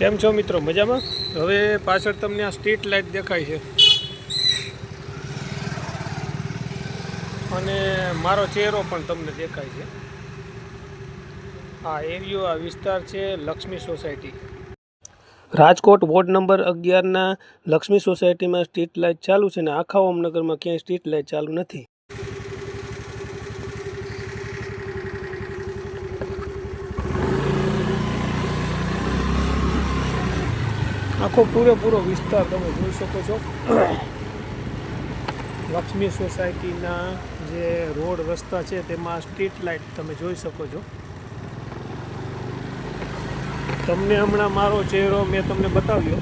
કેમ છો મિત્રો, મજામાં? હવે પાછળ તમને આ સ્ટ્રીટ લાઇટ દેખાય છે અને મારો ચહેરો પણ તમને દેખાય છે. આ એરિયો, આ વિસ્તાર છે Laxmi society, Rajkot ward number 11ના લક્ષ્મી સોસાયટીમાં સ્ટ્રીટ લાઇટ ચાલુ છે ને આખા ઓમનગરમાં ક્યાંય સ્ટ્રીટ લાઇટ ચાલુ નથી. આખો પૂરેપૂરો વિસ્તાર તમે જોઈ શકો છો. લક્ષ્મી સોસાયટીના જે રોડ રસ્તા છે તેમાં સ્ટ્રીટ લાઇટ તમે જોઈ શકો છો. તમને હમણાં મારો ચહેરો મેં તમને બતાવ્યો.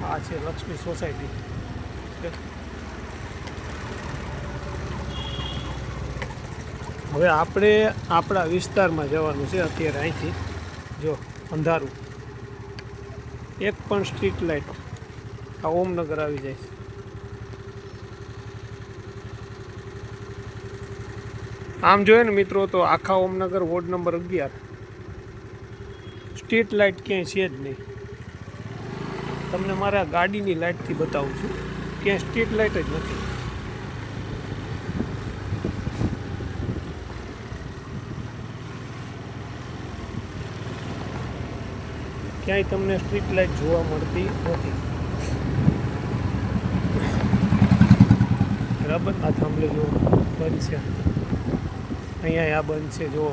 આ છે લક્ષ્મી સોસાયટી. હવે આપણે આપણા વિસ્તારમાં જવાનું છે. અત્યારે અહીંથી જો અંધારું, એક પણ સ્ટ્રીટ લાઇટ આ ઓમનગર આવી જાય. આમ જોઈએ ને મિત્રો તો આખા Omnagar ward number 11 street light ક્યાંય છે જ નહીં. તમને મારા ગાડીની લાઇટથી બતાવું છું, ક્યાંય સ્ટ્રીટ લાઇટ જ નથી. ક્યાંય તમને સ્ટ્રીટ લાઇટ જોવા મળતી નથી. બરાબર, આ થાંભલે જો બંધ છે, અહીંયા આ બંધ છે. જુઓ,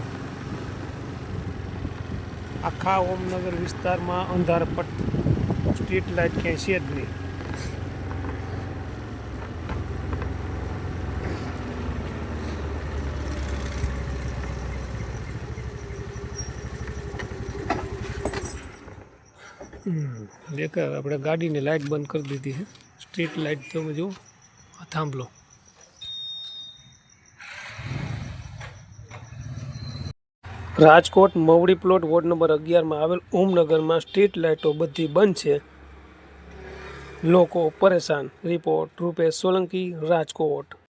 આખા ઓમનગર વિસ્તારમાં અંધારપટ, સ્ટ્રીટ લાઇટ ક્યાંય છે જ નહીં. દેખાય, આપણે ગાડીની લાઇટ બંધ કરી દીધી છે. સ્ટ્રીટ લાઇટ તમે જુઓ, આ થાંભલો. Rajkot Mavdi plot ward number 11માં આવેલ ઓમનગરમાં સ્ટ્રીટ લાઇટો બધી બંધ છે. લોકો પરેશાન. રિપોર્ટ રૂપેશ સોલંકી, રાજકોટ.